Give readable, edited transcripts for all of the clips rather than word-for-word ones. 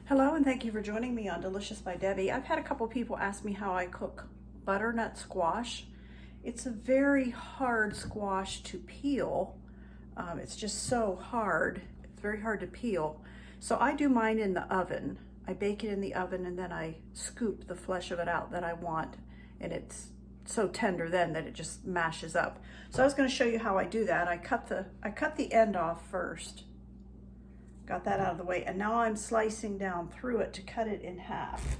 Hello and thank you for joining me on Delicious by Debbie. I've had a couple people ask me how I cook butternut squash. It's a very hard squash to peel. It's just so hard. It's very hard to peel. So I do mine in the oven. I bake it in the oven and then I scoop the flesh of it out that I want, and it's so tender then that it just mashes up. So I was going to show you how I do that. I cut the end off first. Got that out of the way, and now I'm slicing down through it to cut it in half.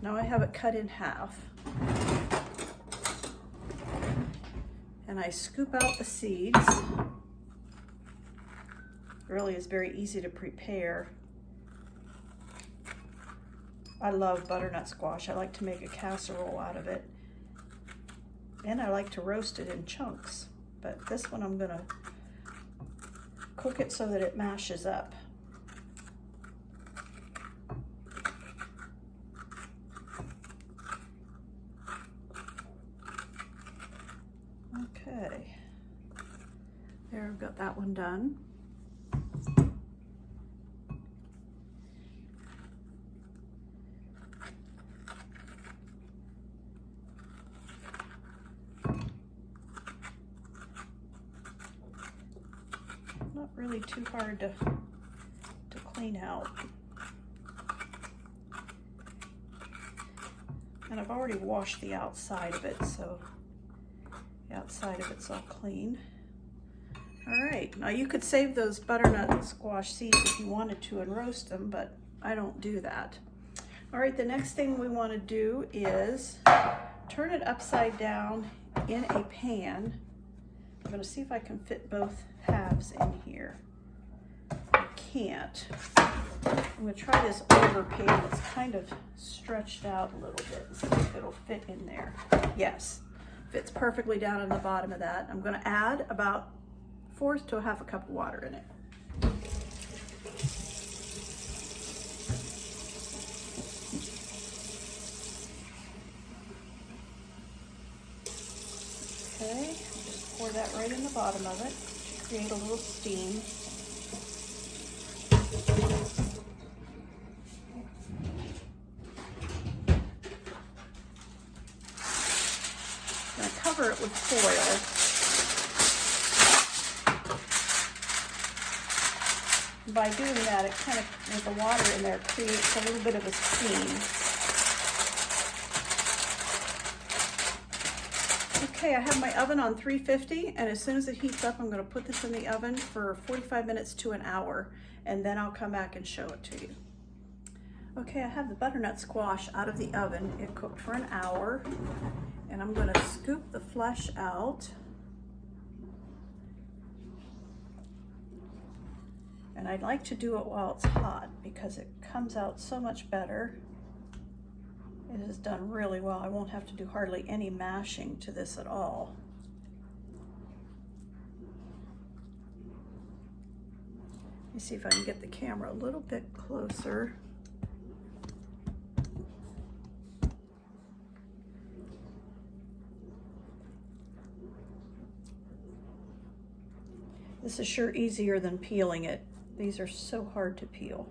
Now I have it cut in half. And I scoop out the seeds. It really is very easy to prepare. I love butternut squash. I like to make a casserole out of it. And I like to roast it in chunks. But this one I'm gonna cook it so that it mashes up. Okay, there, I've got that one done. Not really too hard to clean out. And I've already washed the outside of it, so the outside of it's all clean. All right, now you could save those butternut squash seeds if you wanted to and roast them, but I don't do that. All right, the next thing we want to do is turn it upside down in a pan. I'm going to see if I can fit both halves in here. I can't. I'm going to try this over pan. It's kind of stretched out a little bit. See if it'll fit in there. Yes, fits perfectly down in the bottom of that. I'm going to add about 1/4 to 1/2 cup of water in it. Okay, just pour that right in the bottom of it to create a little steam. I'm going to cover it with foil. By doing that, it kind of, with the water in there, creates a little bit of a steam. Okay, I have my oven on 350, and as soon as it heats up, I'm going to put this in the oven for 45 minutes to an hour, and then I'll come back and show it to you. Okay, I have the butternut squash out of the oven. It cooked for an hour, and I'm going to scoop the flesh out. And I'd like to do it while it's hot because it comes out so much better. It is done really well. I won't have to do hardly any mashing to this at all. Let me see if I can get the camera a little bit closer. This is sure easier than peeling it. These are so hard to peel.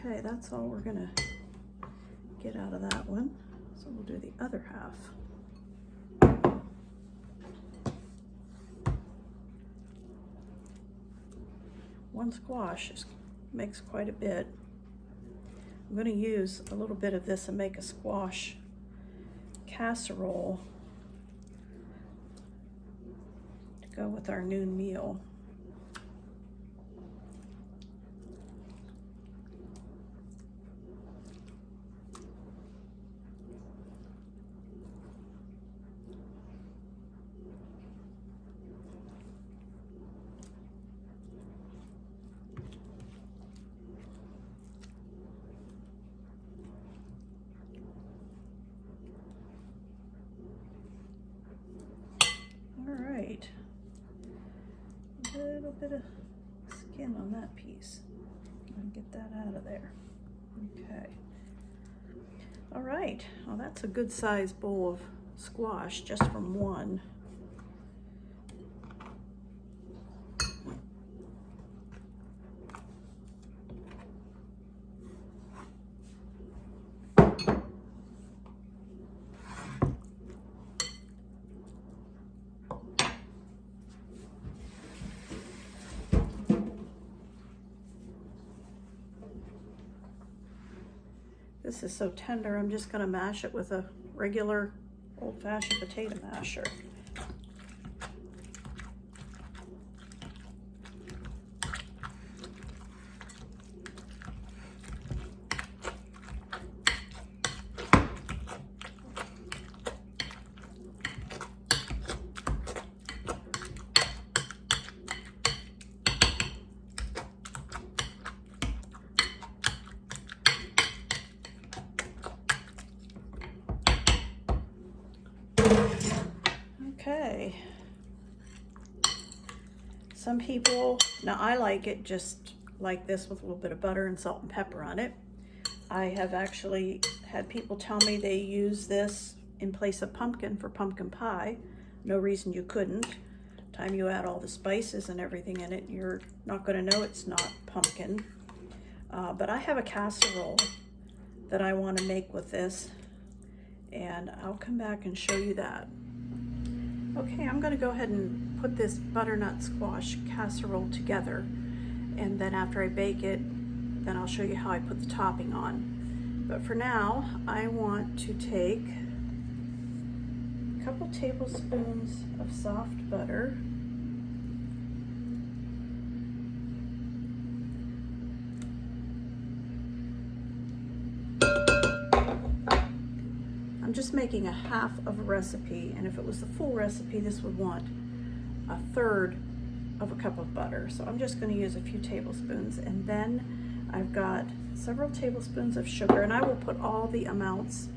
Okay, that's all we're gonna get out of that one. So we'll do the other half. One squash makes quite a bit. I'm gonna use a little bit of this and make a squash casserole to go with our noon meal. little bit of skin on that piece. I'm gonna get that out of there. Okay. All right, well that's a good sized bowl of squash just from one. This is so tender, I'm just going to mash it with a regular old-fashioned potato masher. Okay. Some people, now I like it just like this with a little bit of butter and salt and pepper on it. I have actually had people tell me they use this in place of pumpkin for pumpkin pie. No reason you couldn't. Time you add all the spices and everything in it, you're not going to know it's not pumpkin. But I have a casserole that I want to make with this, and I'll come back and show you that. Okay, I'm going to go ahead and put this butternut squash casserole together, and then after I bake it, then I'll show you how I put the topping on. But for now, I want to take a couple tablespoons of soft butter. I'm just making a half of a recipe, and if it was the full recipe, this would want a third of a cup of butter. So I'm just going to use a few tablespoons, and then I've got several tablespoons of sugar, and I will put all the amounts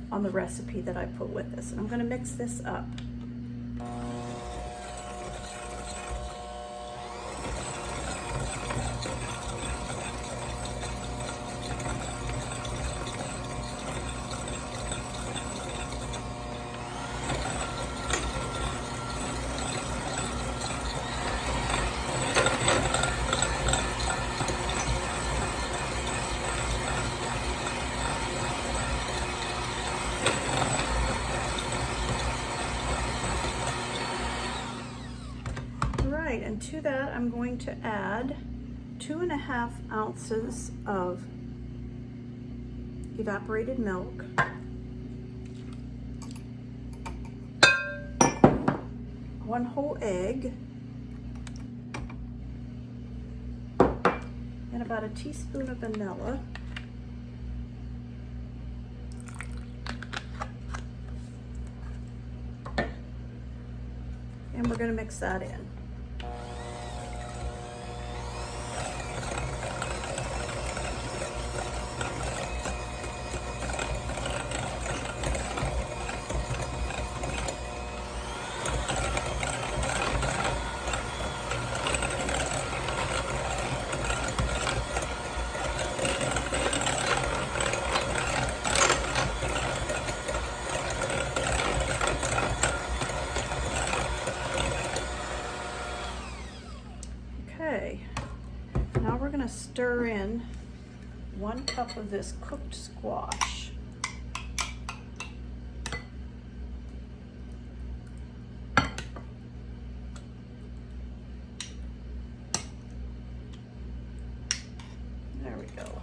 on the recipe that I put with this. And I'm going to mix this up. And to that, I'm going to add 2.5 ounces of evaporated milk, 1 whole egg, and about a teaspoon of vanilla. And we're going to mix that in. Okay, now we're going to stir in 1 cup of this cooked squash. There we go.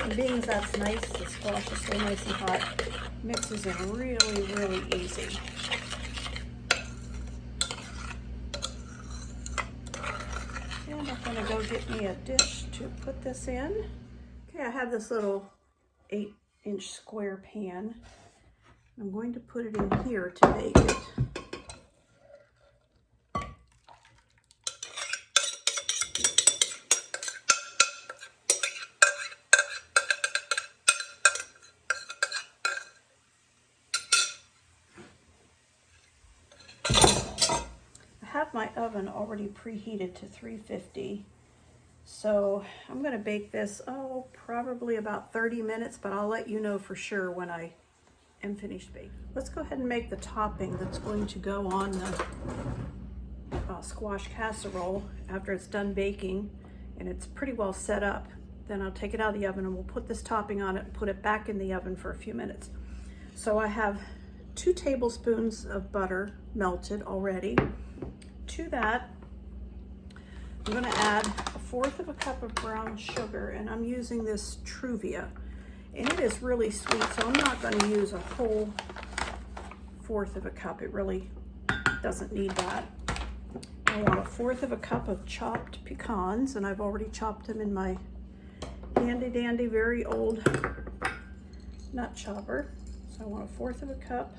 And being that's nice, the squash is so nice and hot, mixes in really, really easy. And I'm going to go get me a dish to put this in. Okay, I have this little 8-inch square pan. I'm going to put it in here to bake it. have my oven already preheated to 350. So I'm going to bake this, probably about 30 minutes, but I'll let you know for sure when I am finished baking. Let's go ahead and make the topping that's going to go on the squash casserole after it's done baking and it's pretty well set up. Then I'll take it out of the oven and we'll put this topping on it and put it back in the oven for a few minutes. So I have 2 tablespoons of butter melted already. To that, I'm going to add 1/4 cup of brown sugar, and I'm using this Truvia, and it is really sweet, so I'm not going to use a whole 1/4 cup. It really doesn't need that. I want 1/4 cup of chopped pecans, and I've already chopped them in my handy dandy very old nut chopper. So I want 1/4 cup.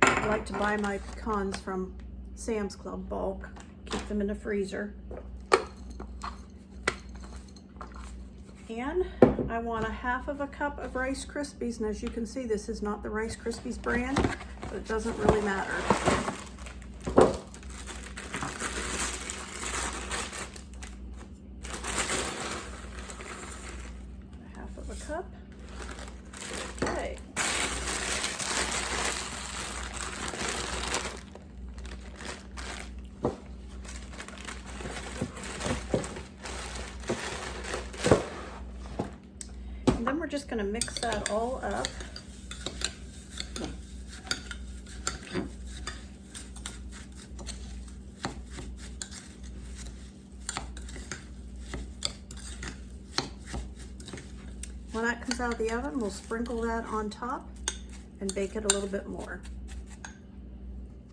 I like to buy my pecans from Sam's Club bulk, keep them in the freezer. And I want 1/2 cup of Rice Krispies, and as you can see, this is not the Rice Krispies brand, but it doesn't really matter. 1/2 cup. Okay. And then we're just going to mix that all up. When that comes out of the oven, we'll sprinkle that on top and bake it a little bit more.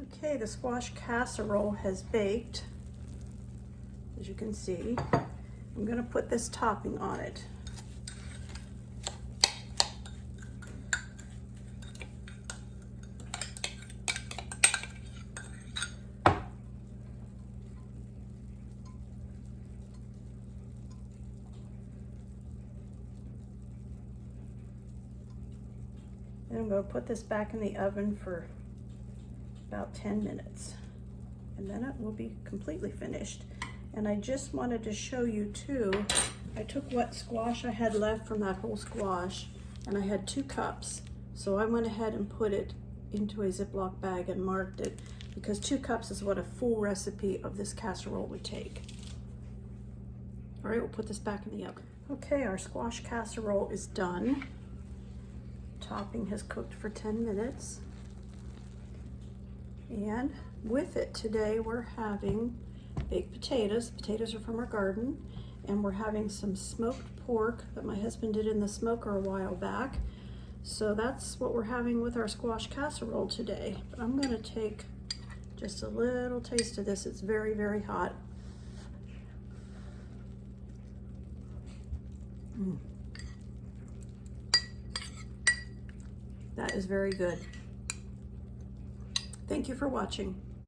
Okay, the squash casserole has baked, as you can see. I'm going to put this topping on it. And I'm going to put this back in the oven for about 10 minutes. And then it will be completely finished. And I just wanted to show you too, I took what squash I had left from that whole squash, and I had 2 cups. So I went ahead and put it into a Ziploc bag and marked it, because 2 cups is what a full recipe of this casserole would take. All right, we'll put this back in the oven. Okay, our squash casserole is done. Topping has cooked for 10 minutes. And with it today, we're having baked potatoes. Potatoes are from our garden. And we're having some smoked pork that my husband did in the smoker a while back. So that's what we're having with our squash casserole today. But I'm going to take just a little taste of this. It's very, very hot. That is very good. Thank you for watching.